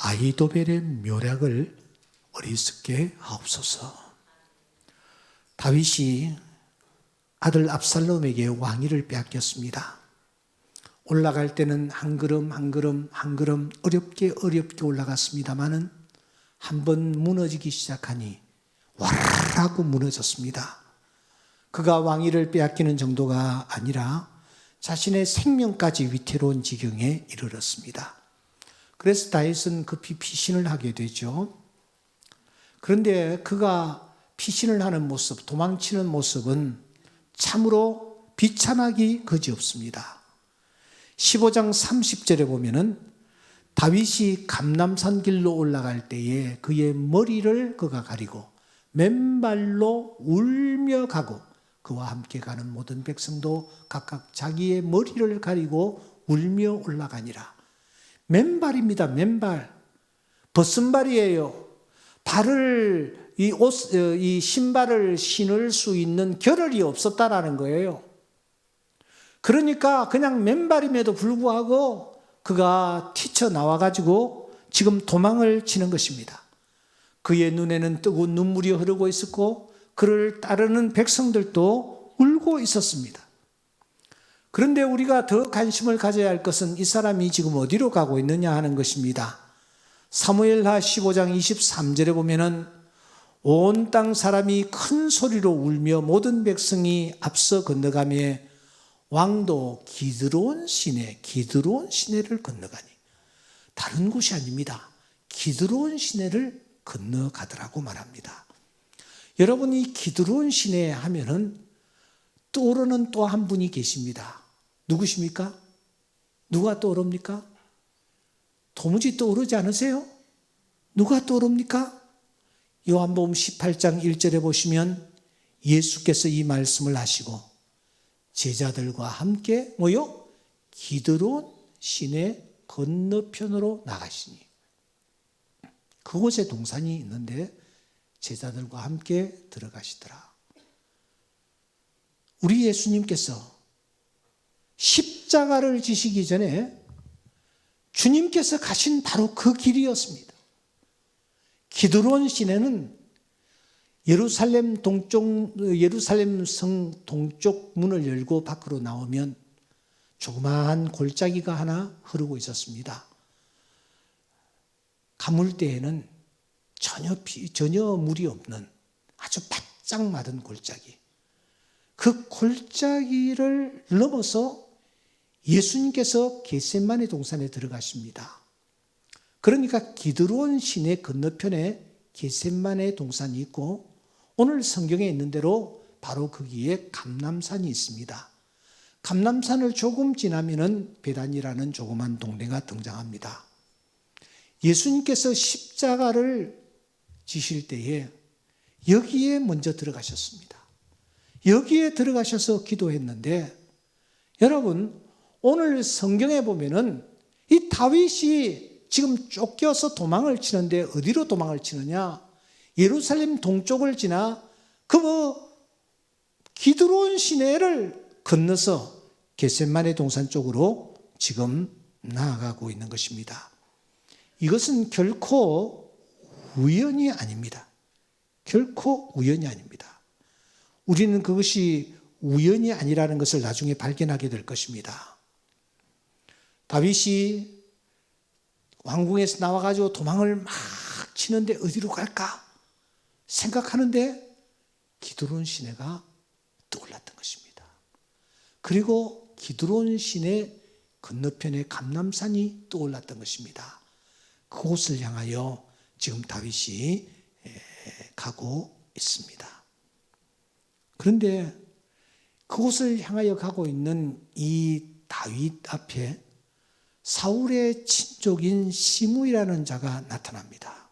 아히도벨의 묘략을 어리석게 하옵소서. 다윗이 아들 압살롬에게 왕위를 빼앗겼습니다. 올라갈 때는 한 걸음 한 걸음 한 걸음 어렵게 올라갔습니다마는 한번 무너지기 시작하니 와르르 무너졌습니다. 그가 왕위를 빼앗기는 정도가 아니라 자신의 생명까지 위태로운 지경에 이르렀습니다. 그래서 다윗은 급히 피신을 하게 되죠. 그런데 그가 피신을 하는 모습, 도망치는 모습은 참으로 비참하기 그지없습니다. 15장 30절에 보면은 다윗이 감람산 길로 올라갈 때에 그의 머리를 그가 가리고 맨발로 울며 가고 그와 함께 가는 모든 백성도 각각 자기의 머리를 가리고 울며 올라가니라. 맨발입니다. 맨발. 벗은 발이에요. 발을 이 신발을 신을 수 있는 겨를이 없었다라는 거예요. 그러니까 그냥 맨발임에도 불구하고 그가 튀쳐나와가지고 지금 도망을 치는 것입니다. 그의 눈에는 뜨거운 눈물이 흐르고 있었고 그를 따르는 백성들도 울고 있었습니다. 그런데 우리가 더 관심을 가져야 할 것은 이 사람이 지금 어디로 가고 있느냐 하는 것입니다. 사무엘하 15장 23절에 보면은 온 땅 사람이 큰 소리로 울며 모든 백성이 앞서 건너가며 왕도 기드론 시내를 건너가니, 다른 곳이 아닙니다. 기드론 시내를 건너가더라고 말합니다. 여러분, 이 기드론 시내 하면은 떠오르는 또 한 분이 계십니다. 누구십니까? 누가 떠오릅니까? 도무지 떠오르지 않으세요? 누가 떠오릅니까? 요한복음 18장 1절에 보시면 예수께서 이 말씀을 하시고 제자들과 함께 뭐요? 기드론 시내 건너편으로 나가시니, 그곳에 동산이 있는데 제자들과 함께 들어가시더라. 우리 예수님께서 십자가를 지시기 전에 주님께서 가신 바로 그 길이었습니다. 기드론 시내는 예루살렘 성 동쪽 문을 열고 밖으로 나오면 조그마한 골짜기가 하나 흐르고 있었습니다. 가물때에는 전혀 물이 없는 아주 바짝 마른 골짜기. 그 골짜기를 넘어서 예수님께서 겟세마네 동산에 들어가십니다. 그러니까 기드론 시내 건너편에 겟세마네 동산이 있고 오늘 성경에 있는 대로 바로 거기에 감람산이 있습니다. 감람산을 조금 지나면은 베단이라는 조그만 동네가 등장합니다. 예수님께서 십자가를 지실 때에 여기에 먼저 들어가셨습니다. 여기에 들어가셔서 기도했는데, 여러분, 오늘 성경에 보면은 이 다윗이 지금 쫓겨서 도망을 치는데 어디로 도망을 치느냐? 예루살렘 동쪽을 지나 기드론 시내를 건너서 겟세마네 동산 쪽으로 지금 나아가고 있는 것입니다. 이것은 결코 우연이 아닙니다. 결코 우연이 아닙니다. 우리는 그것이 우연이 아니라는 것을 나중에 발견하게 될 것입니다. 다윗이 왕궁에서 나와가지고 도망을 막 치는데 어디로 갈까 생각하는데 기드론 시내가 떠올랐던 것입니다. 그리고 기드론 시내 건너편에 감람산이 떠올랐던 것입니다. 그곳을 향하여 지금 다윗이 가고 있습니다. 그런데 그곳을 향하여 가고 있는 이 다윗 앞에 사울의 친족인 시므이라는 자가 나타납니다.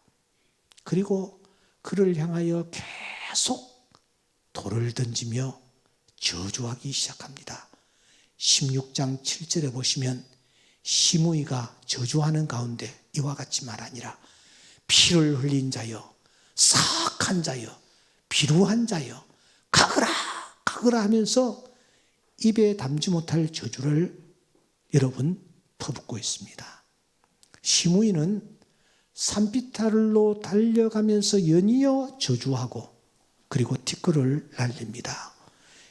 그리고 그를 향하여 계속 돌을 던지며 저주하기 시작합니다. 16장 7절에 보시면 시므이가 저주하는 가운데 이와 같이 말하니라. 피를 흘린 자여, 사악한 자여, 비루한 자여, 가거라 하면서 입에 담지 못할 저주를 여러분 퍼붓고 있습니다. 시므이는 산비탈로 달려가면서 연이어 저주하고 그리고 티끌을 날립니다.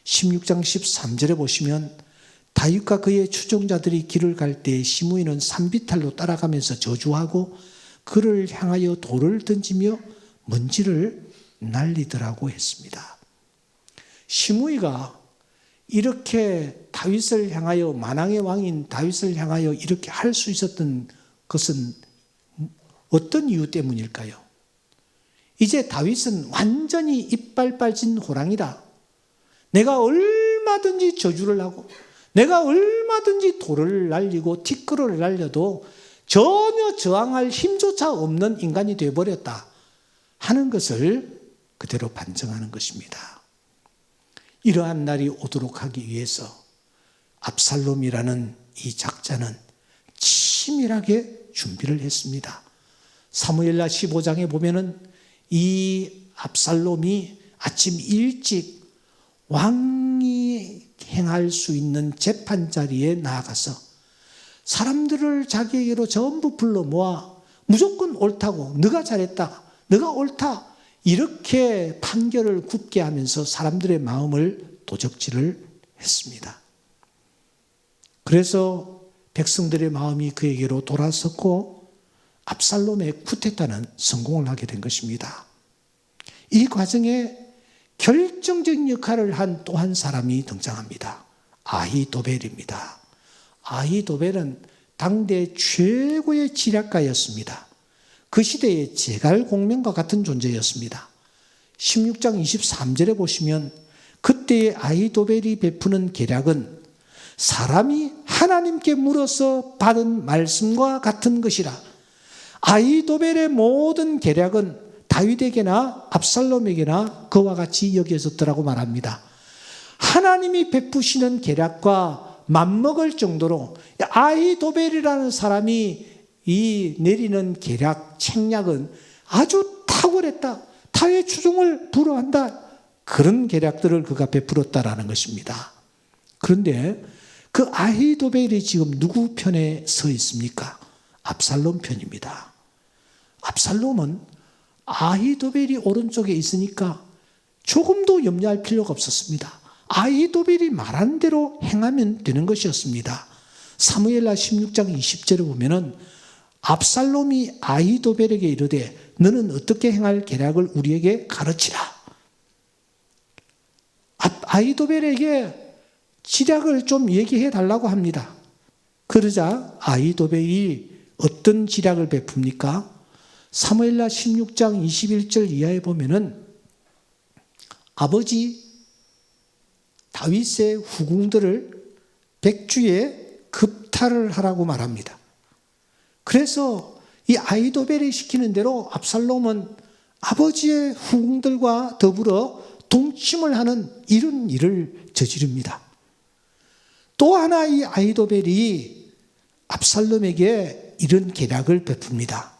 16장 13절에 보시면 다윗과 그의 추종자들이 길을 갈 때 시므이는 산비탈로 따라가면서 저주하고 그를 향하여 돌을 던지며 먼지를 날리더라고 했습니다. 시므이가 이렇게 다윗을 향하여, 만왕의 왕인 다윗을 향하여 이렇게 할 수 있었던 것은 어떤 이유 때문일까요? 이제 다윗은 완전히 이빨 빠진 호랑이다. 내가 얼마든지 저주를 하고 내가 얼마든지 돌을 날리고 티끌을 날려도 전혀 저항할 힘조차 없는 인간이 되어버렸다 하는 것을 그대로 반증하는 것입니다. 이러한 날이 오도록 하기 위해서 압살롬이라는 이 작자는 치밀하게 준비를 했습니다. 사무엘하 15장에 보면은 이 압살롬이 아침 일찍 왕이 행할 수 있는 재판 자리에 나아가서 사람들을 자기에게로 전부 불러 모아 무조건 옳다고, 너가 잘했다, 너가 옳다, 이렇게 판결을 굳게 하면서 사람들의 마음을 도적질을 했습니다. 그래서 백성들의 마음이 그에게로 돌아섰고 압살롬의 쿠데타는 성공을 하게 된 것입니다. 이 과정에 결정적인 역할을 한 또 한 사람이 등장합니다. 아히도벨입니다. 아히도벨은 당대 최고의 지략가였습니다. 그 시대의 제갈공명과 같은 존재였습니다. 16장 23절에 보시면 그때의 아히도벨이 베푸는 계략은 사람이 하나님께 물어서 받은 말씀과 같은 것이라. 아히도벨의 모든 계략은 다윗에게나 압살롬에게나 그와 같이 여겨졌더라고 말합니다. 하나님이 베푸시는 계략과 맞먹을 정도로 아히도벨이라는 사람이 이 내리는 계략, 책략은 아주 탁월했다. 타의 추종을 불허한다. 그런 계략들을 그가 베풀었다라는 것입니다. 그런데 그 아히도벨이 지금 누구 편에 서 있습니까? 압살롬 편입니다. 압살롬은 아히도벨이 오른쪽에 있으니까 조금도 염려할 필요가 없었습니다. 아히도벨이 말한 대로 행하면 되는 것이었습니다. 사무엘하 16장 20절에 보면은 압살롬이 아히도벨에게 이르되 너는 어떻게 행할 계략을 우리에게 가르치라. 아히도벨에게 지략을 좀 얘기해 달라고 합니다. 그러자 아히도벨이 어떤 지략을 베풉니까? 사무엘하 16장 21절 이하에 보면은 아버지 다윗의 후궁들을 백주에 급탈을 하라고 말합니다. 그래서 이 아히도벨이 시키는 대로 압살롬은 아버지의 후궁들과 더불어 동침을 하는 이런 일을 저지릅니다. 또 하나 이 아히도벨이 압살롬에게 이런 계략을 베풉니다.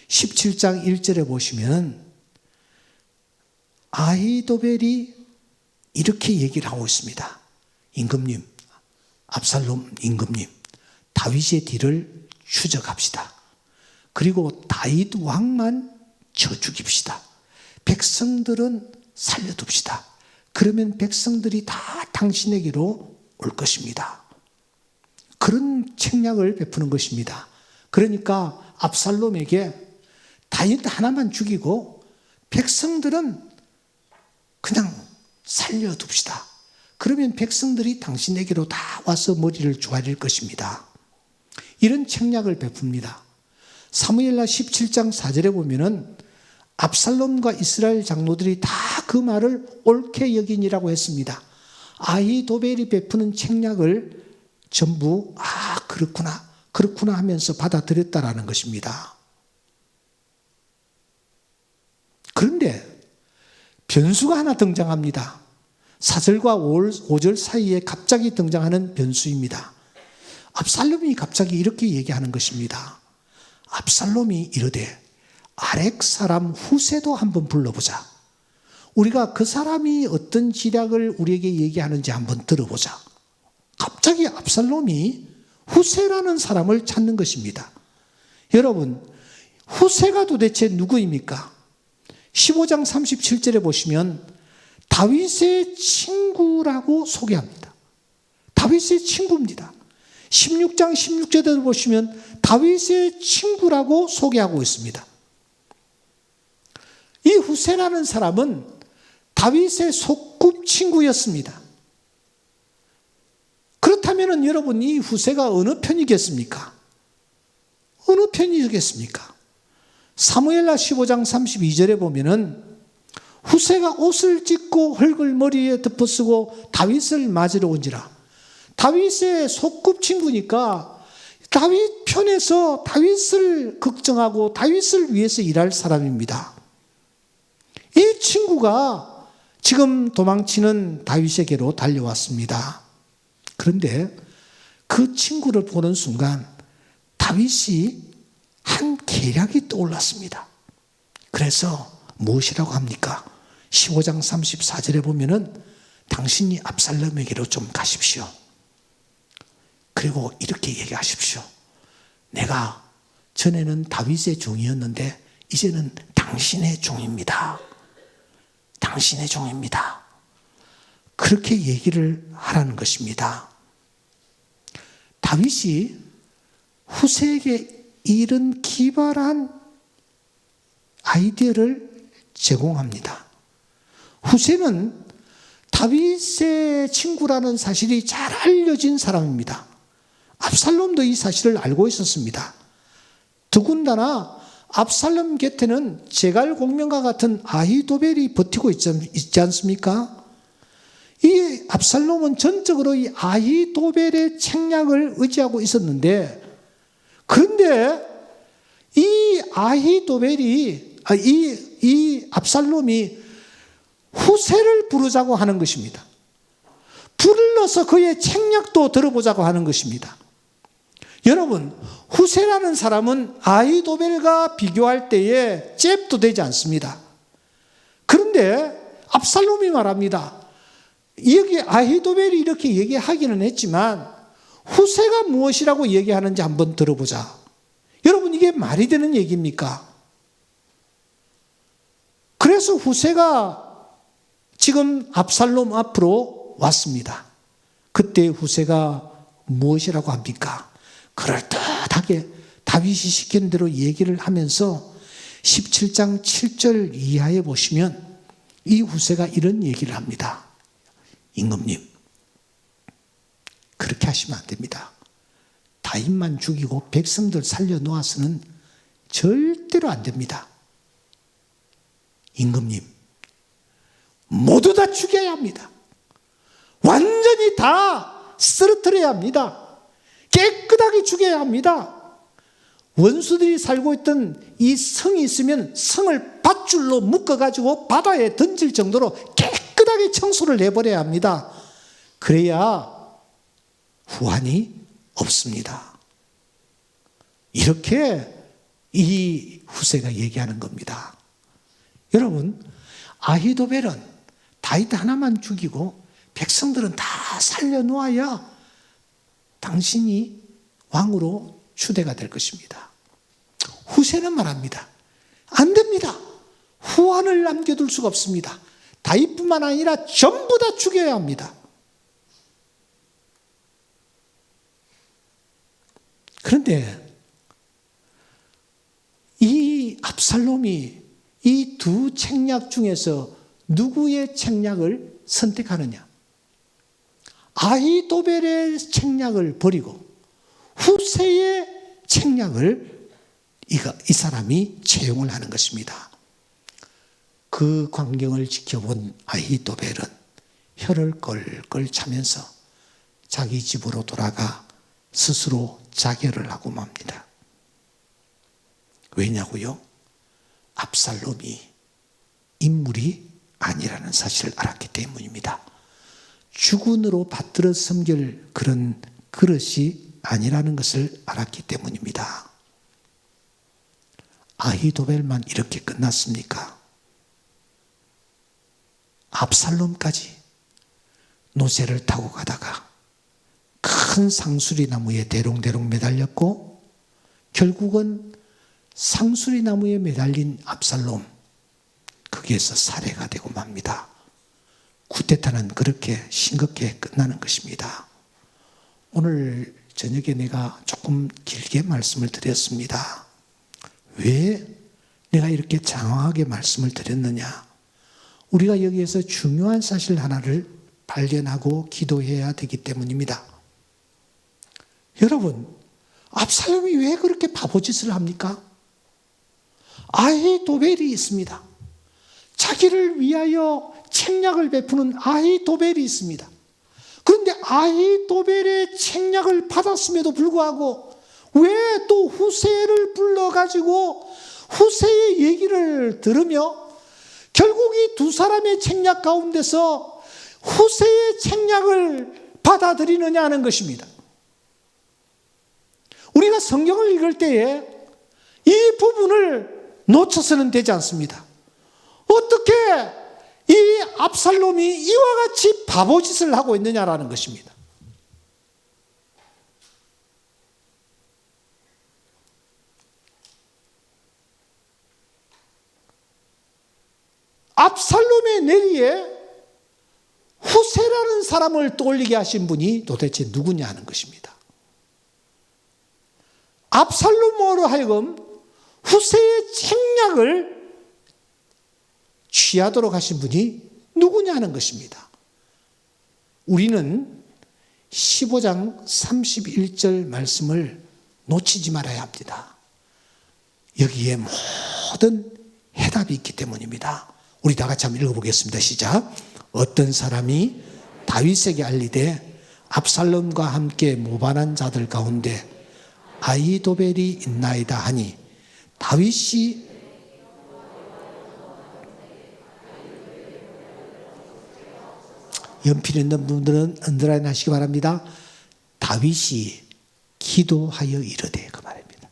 17장 1절에 보시면 아히도벨이 이렇게 얘기를 하고 있습니다. 임금님, 압살롬 임금님, 다윗의 뒤를 추적합시다. 그리고 다윗 왕만 쳐 죽입시다. 백성들은 살려둡시다. 그러면 백성들이 다 당신에게로 올 것입니다. 그런 책략을 베푸는 것입니다. 그러니까 압살롬에게 다윗 하나만 죽이고 백성들은 그냥 살려둡시다. 그러면 백성들이 당신에게로 다 와서 머리를 조아릴 것입니다. 이런 책략을 베풉니다. 사무엘하 17장 4절에 보면은 압살롬과 이스라엘 장로들이 다 그 말을 옳게 여기니라고 했습니다. 아히도벨이 베푸는 책략을 전부 그렇구나 하면서 받아들였다라는 것입니다. 그런데 변수가 하나 등장합니다. 4절과 5절 사이에 갑자기 등장하는 변수입니다. 압살롬이 갑자기 이렇게 얘기하는 것입니다. 압살롬이 이르되 아렉 사람 후세도 한번 불러보자. 우리가 그 사람이 어떤 지략을 우리에게 얘기하는지 한번 들어보자. 갑자기 압살롬이 후세라는 사람을 찾는 것입니다. 여러분, 후세가 도대체 누구입니까? 15장 37절에 보시면 다윗의 친구라고 소개합니다. 다윗의 친구입니다. 16장 16절에도 보시면 다윗의 친구라고 소개하고 있습니다. 이 후세라는 사람은 다윗의 소꿉친구였습니다. 그렇다면 여러분, 이 후세가 어느 편이겠습니까? 어느 편이겠습니까? 사무엘하 15장 32절에 보면은 후세가 옷을 찢고 흙을 머리에 덮어쓰고 다윗을 맞으러 온지라. 다윗의 소꿉친구니까 다윗 편에서 다윗을 걱정하고 다윗을 위해서 일할 사람입니다. 이 친구가 지금 도망치는 다윗에게로 달려왔습니다. 그런데 그 친구를 보는 순간 다윗이 한 계략이 떠올랐습니다. 그래서 무엇이라고 합니까? 15장 34절에 보면은 당신이 압살롬에게로 좀 가십시오. 그리고 이렇게 얘기하십시오. 내가 전에는 다윗의 종이었는데 이제는 당신의 종입니다. 당신의 종입니다. 그렇게 얘기를 하라는 것입니다. 다윗이 후세에게 이런 기발한 아이디어를 제공합니다. 후세는 다윗의 친구라는 사실이 잘 알려진 사람입니다. 압살롬도 이 사실을 알고 있었습니다. 더군다나 압살롬 곁에는 제갈공명과 같은 아히도벨이 버티고 있지 않습니까? 이 압살롬은 전적으로 이 아히도벨의 책략을 의지하고 있었는데, 그런데 이 아히도벨이 이 압살롬이 후세를 부르자고 하는 것입니다. 불러서 그의 책략도 들어보자고 하는 것입니다. 여러분, 후세라는 사람은 아히도벨과 비교할 때에 잽도 되지 않습니다. 그런데 압살롬이 말합니다. 여기 아히도벨이 이렇게 얘기하기는 했지만 후세가 무엇이라고 얘기하는지 한번 들어보자. 여러분, 이게 말이 되는 얘기입니까? 그래서 후세가 지금 압살롬 앞으로 왔습니다. 그때 후세가 무엇이라고 합니까? 그럴듯하게 다윗이 시킨 대로 얘기를 하면서 17장 7절 이하에 보시면 이 후세가 이런 얘기를 합니다. 임금님, 그렇게 하시면 안 됩니다. 다윗만 죽이고 백성들 살려놓아서는 절대로 안 됩니다. 임금님, 모두 다 죽여야 합니다. 완전히 다 쓰러뜨려야 합니다. 깨끗하게 죽여야 합니다. 원수들이 살고 있던 이 성이 있으면 성을 밧줄로 묶어가지고 바다에 던질 정도로 깨끗하게 청소를 해버려야 합니다. 그래야 후환이 없습니다. 이렇게 이 후세가 얘기하는 겁니다. 여러분, 아히도벨은 다윗 하나만 죽이고 백성들은 다 살려놓아야 당신이 왕으로 추대가 될 것입니다. 후세는 말합니다. 안 됩니다. 후환을 남겨둘 수가 없습니다. 다윗뿐만 아니라 전부 다 죽여야 합니다. 그런데 이 압살롬이 이 두 책략 중에서 누구의 책략을 선택하느냐? 아히도벨의 책략을 버리고 후세의 책략을 이 사람이 채용을 하는 것입니다. 그 광경을 지켜본 아히도벨은 혀를 껄껄 차면서 자기 집으로 돌아가 스스로 자결을 하고 맙니다. 왜냐고요? 압살롬이 인물이 아니라는 사실을 알았기 때문입니다. 주군으로 받들어 섬길 그런 그릇이 아니라는 것을 알았기 때문입니다. 아히도벨만 이렇게 끝났습니까? 압살롬까지 노새를 타고 가다가 큰 상수리 나무에 대롱대롱 매달렸고 결국은 상수리 나무에 매달린 압살롬, 거기에서 살해가 되고 맙니다. 쿠데타는 그렇게 싱겁게 끝나는 것입니다. 오늘 저녁에 내가 조금 길게 말씀을 드렸습니다. 왜 내가 이렇게 장황하게 말씀을 드렸느냐? 우리가 여기에서 중요한 사실 하나를 발견하고 기도해야 되기 때문입니다. 여러분, 압살롬이 왜 그렇게 바보짓을 합니까? 아히도벨이 있습니다. 자기를 위하여 책략을 베푸는 아히도벨이 있습니다. 그런데 아히도벨의 책략을 받았음에도 불구하고 왜 또 후세를 불러가지고 후세의 얘기를 들으며 결국 이 두 사람의 책략 가운데서 후세의 책략을 받아들이느냐 하는 것입니다. 우리가 성경을 읽을 때에 이 부분을 놓쳐서는 되지 않습니다. 어떻게 이 압살롬이 이와 같이 바보짓을 하고 있느냐라는 것입니다. 압살롬의 내리에 후세라는 사람을 떠올리게 하신 분이 도대체 누구냐 하는 것입니다. 압살롬으로 하여금 후세의 책략을 취하도록 하신 분이 누구냐 하는 것입니다. 우리는 15장 31절 말씀을 놓치지 말아야 합니다. 여기에 모든 해답이 있기 때문입니다. 우리 다 같이 한번 읽어보겠습니다. 시작. 어떤 사람이 다윗에게 알리되 압살롬과 함께 모반한 자들 가운데 아히도벨이 있나이다 하니 다윗이 연필 있는 분들은 언더라인 하시기 바랍니다. 다윗이 기도하여 이르되, 그 말입니다.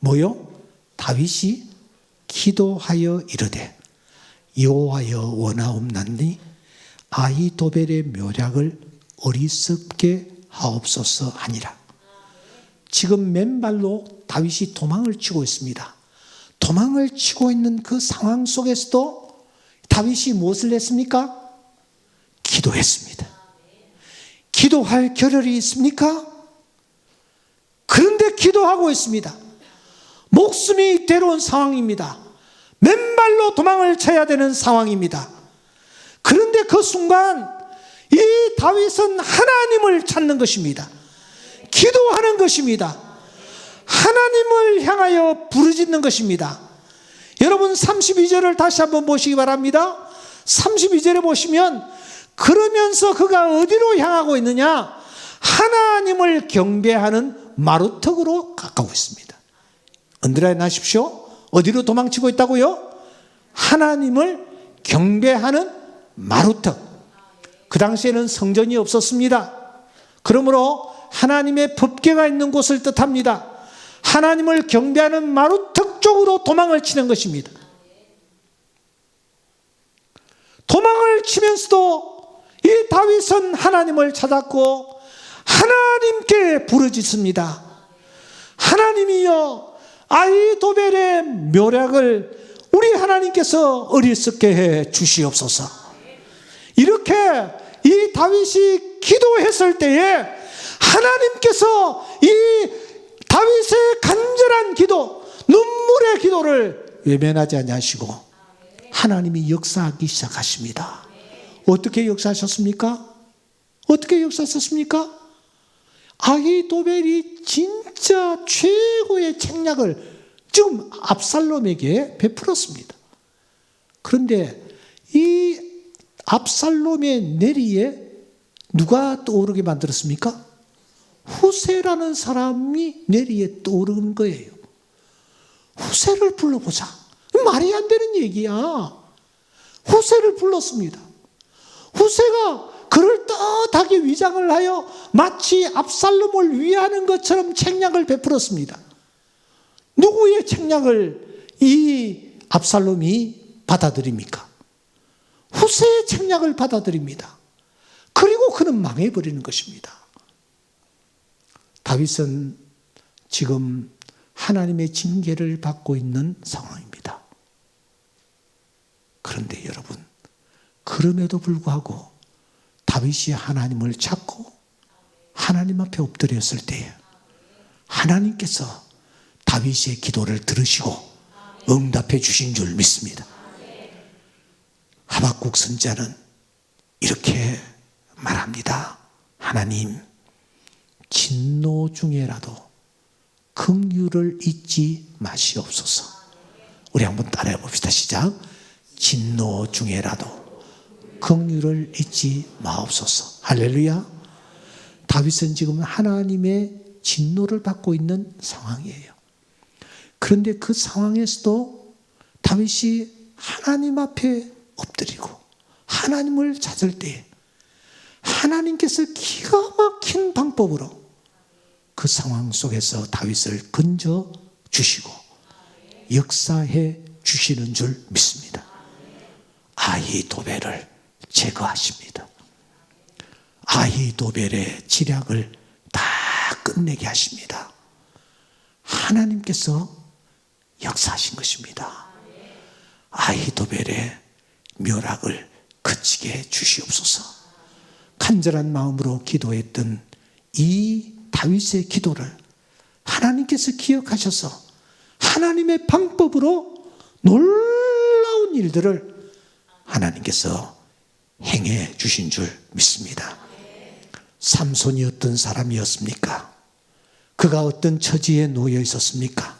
뭐요? 다윗이 기도하여 이르되 여호와여 원하옵나니 아히도벨의 묘략을 어리석게 하옵소서 하니라. 지금 맨발로 다윗이 도망을 치고 있습니다. 도망을 치고 있는 그 상황 속에서도 다윗이 무엇을 했습니까? 기도했습니다. 기도할 겨를이 있습니까? 그런데 기도하고 있습니다. 목숨이 괴로운 상황입니다. 맨발로 도망을 쳐야 되는 상황입니다. 그런데 그 순간 이 다윗은 하나님을 찾는 것입니다. 기도하는 것입니다. 하나님을 향하여 부르짖는 것입니다. 여러분 32절을 다시 한번 보시기 바랍니다. 32절에 보시면 그러면서 그가 어디로 향하고 있느냐? 하나님을 경배하는 마루턱으로 가까우고 있습니다. 언더라인 하십시오. 어디로 도망치고 있다고요? 하나님을 경배하는 마루턱. 그 당시에는 성전이 없었습니다. 그러므로 하나님의 법궤가 있는 곳을 뜻합니다. 하나님을 경배하는 마루턱 쪽으로 도망을 치는 것입니다. 도망을 치면서도 이 다윗은 하나님을 찾았고 하나님께 부르짖습니다. 하나님이여, 아히도벨의 묘략을 우리 하나님께서 어리석게 해 주시옵소서. 이렇게 이 다윗이 기도했을 때에 하나님께서 이 다윗의 간절한 기도, 눈물의 기도를 외면하지 아니하시고 하나님이 역사하기 시작하십니다. 어떻게 역사하셨습니까? 어떻게 역사하셨습니까? 아히도벨이 진짜 최고의 책략을 지금 압살롬에게 베풀었습니다. 그런데 이 압살롬의 내리에 누가 떠오르게 만들었습니까? 후세라는 사람이 내리에 떠오르는 거예요. 후세를 불러보자. 말이 안 되는 얘기야. 후세를 불렀습니다. 후세가 그럴듯하게 위장을 하여 마치 압살롬을 위하는 것처럼 책략을 베풀었습니다. 누구의 책략을 이 압살롬이 받아들입니까? 후세의 책략을 받아들입니다. 그리고 그는 망해버리는 것입니다. 다윗은 지금 하나님의 징계를 받고 있는 상황입니다. 그런데 여러분, 그럼에도 불구하고 다윗이 하나님을 찾고 하나님 앞에 엎드렸을 때에 하나님께서 다윗의 기도를 들으시고 응답해 주신 줄 믿습니다. 하박국 선지자는 이렇게 말합니다. 하나님, 진노 중에라도 긍휼을 잊지 마시옵소서. 우리 한번 따라해 봅시다. 시작. 진노 중에라도 긍휼을 잊지 마옵소서. 할렐루야. 다윗은 지금 하나님의 진노를 받고 있는 상황이에요. 그런데 그 상황에서도 다윗이 하나님 앞에 엎드리고 하나님을 찾을 때 하나님께서 기가 막힌 방법으로 그 상황 속에서 다윗을 건져 주시고 역사해 주시는 줄 믿습니다. 아히도벨을 제거하십니다. 아히도벨의 지략을 다 끝내게 하십니다. 하나님께서 역사하신 것입니다. 아히도벨의 묘락을 그치게 해 주시옵소서. 간절한 마음으로 기도했던 이 다윗의 기도를 하나님께서 기억하셔서 하나님의 방법으로 놀라운 일들을 하나님께서 행해 주신 줄 믿습니다. 삼손이 어떤 사람이었습니까? 그가 어떤 처지에 놓여 있었습니까?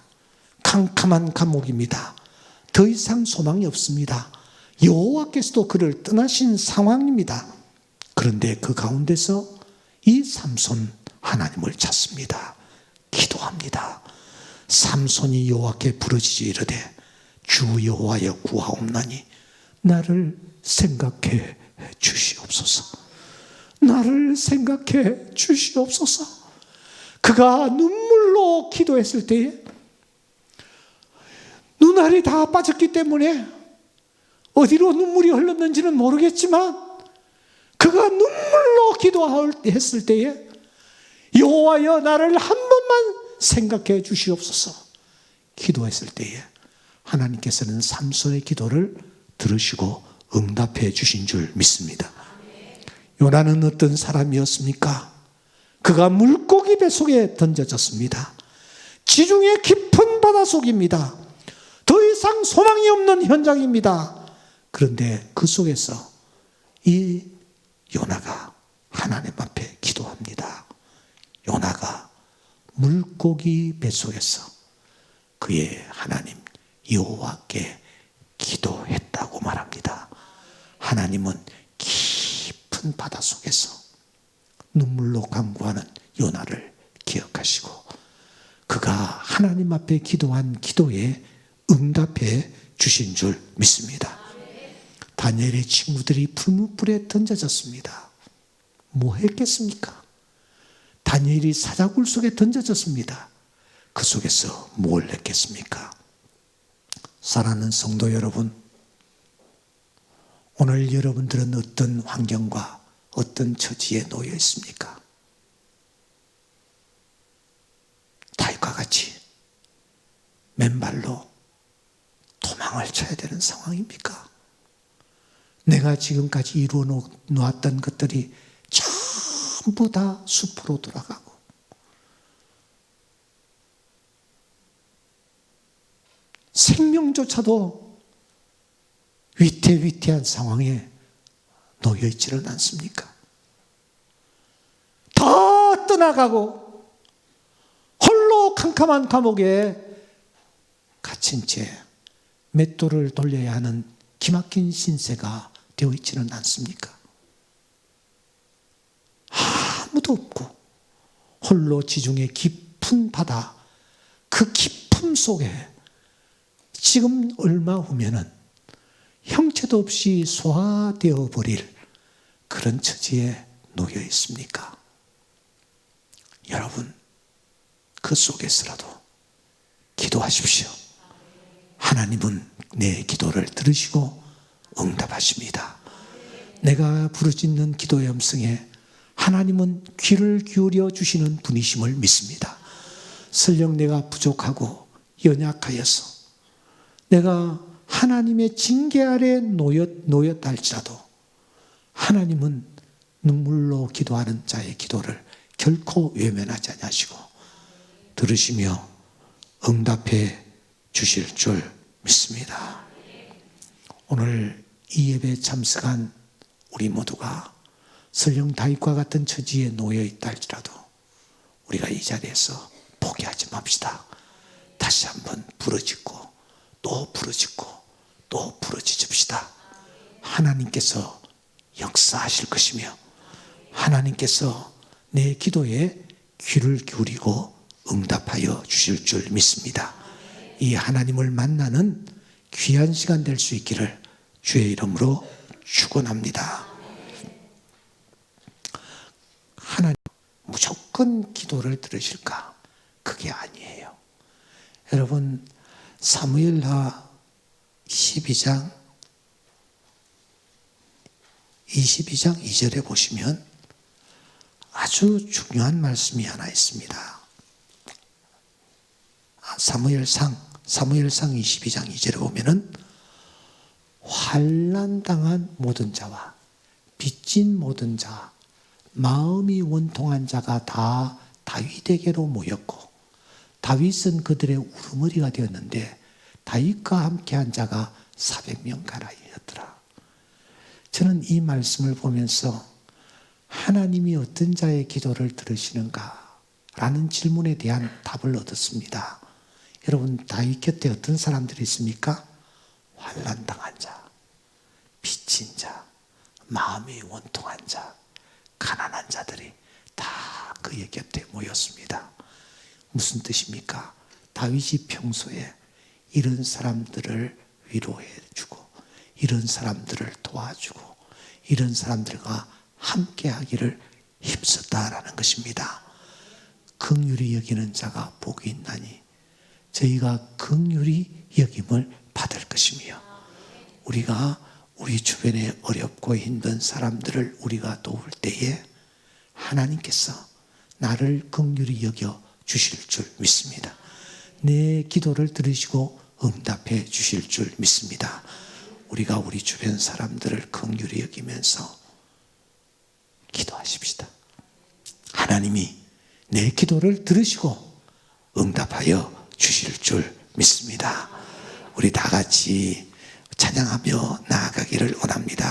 캄캄한 감옥입니다. 더 이상 소망이 없습니다. 여호와께서도 그를 떠나신 상황입니다. 그런데 그 가운데서 이 삼손 하나님을 찾습니다. 기도합니다. 삼손이 여호와께 부르짖어 이르되 주 여호와여 구하옵나니 나를 생각해 주시옵소서. 나를 생각해 주시옵소서. 그가 눈물로 기도했을 때에 눈알이 다 빠졌기 때문에 어디로 눈물이 흘렀는지는 모르겠지만 그가 눈물로 기도했을 때에 여호와여 나를 한 번만 생각해 주시옵소서. 기도했을 때에 하나님께서는 삼손의 기도를 들으시고 응답해 주신 줄 믿습니다. 요나는 어떤 사람이었습니까? 그가 물고기 뱃속에 던져졌습니다. 지중해 깊은 바닷속입니다. 더 이상 소망이 없는 현장입니다. 그런데 그 속에서 이 요나가 하나님 앞에 기도합니다. 요나가 물고기 뱃속에서 그의 하나님 여호와께 기도했다고 말합니다. 하나님은 깊은 바닷속에서 눈물로 간구하는 요나를 기억하시고 그가 하나님 앞에 기도한 기도에 응답해 주신 줄 믿습니다. 다니엘의 친구들이 풀무불에 던져졌습니다. 뭐 했겠습니까? 다니엘이 사자굴 속에 던져졌습니다. 그 속에서 뭘 했겠습니까? 사랑하는 성도 여러분, 오늘 여러분들은 어떤 환경과 어떤 처지에 놓여 있습니까? 다윗과 같이 맨발로 도망을 쳐야 되는 상황입니까? 내가 지금까지 이루어 놓았던 것들이 전부 다 숲으로 돌아가고 생명조차도 위태위태한 상황에 놓여 있지는 않습니까? 다 떠나가고 홀로 캄캄한 감옥에 갇힌 채 맷돌을 돌려야 하는 기막힌 신세가 되어 있지는 않습니까? 아무도 없고 홀로 지중해 깊은 바다 그 깊음 속에 지금 얼마 후면은 형체도 없이 소화되어 버릴 그런 처지에 놓여 있습니까? 여러분, 그 속에서라도 기도하십시오. 하나님은 내 기도를 들으시고 응답하십니다. 내가 부르짖는 기도의 음성에 하나님은 귀를 기울여 주시는 분이심을 믿습니다. 설령 내가 부족하고 연약하여서 내가 하나님의 징계 아래 놓였다 할지라도 하나님은 눈물로 기도하는 자의 기도를 결코 외면하지 아니하시고 들으시며 응답해 주실 줄 믿습니다. 오늘 이 예배에 참석한 우리 모두가 설령 다윗과 같은 처지에 놓여 있다 할지라도 우리가 이 자리에서 포기하지 맙시다. 다시 한번 부르짖고 또 부르짖고 또 부르짖읍시다. 하나님께서 역사하실 것이며 하나님께서 내 기도에 귀를 기울이고 응답하여 주실 줄 믿습니다. 이 하나님을 만나는 귀한 시간 될 수 있기를 주의 이름으로 축원합니다. 하나님 무조건 기도를 들으실까? 그게 아니에요. 여러분 사무엘하 22장 2절에 보시면 아주 중요한 말씀이 하나 있습니다. 사무엘상 22장 2절에 보면은 환난당한 모든 자와 빚진 모든 자, 마음이 원통한 자가 다 다윗에게로 모였고 다윗은 그들의 우두머리가 되었는데 다윗과 함께한 자가 400명 가량이었더라. 저는 이 말씀을 보면서 하나님이 어떤 자의 기도를 들으시는가 라는 질문에 대한 답을 얻었습니다. 여러분 다윗 곁에 어떤 사람들이 있습니까? 환난당한 자, 빚진 자, 마음이 원통한 자, 가난한 자들이 다 그의 곁에 모였습니다. 무슨 뜻입니까? 다윗이 평소에 이런 사람들을 위로해주고 이런 사람들을 도와주고 이런 사람들과 함께하기를 힘썼다라는 것입니다. 긍휼히 여기는 자가 복이 있나니 저희가 긍휼히 여김을 받을 것이며 우리가 우리 주변에 어렵고 힘든 사람들을 우리가 도울 때에 하나님께서 나를 긍휼히 여겨 주실 줄 믿습니다. 내 기도를 들으시고 응답해 주실 줄 믿습니다. 우리가 우리 주변 사람들을 긍휼히 여기면서 기도하십시다. 하나님이 내 기도를 들으시고 응답하여 주실 줄 믿습니다. 우리 다 같이 찬양하며 나아가기를 원합니다.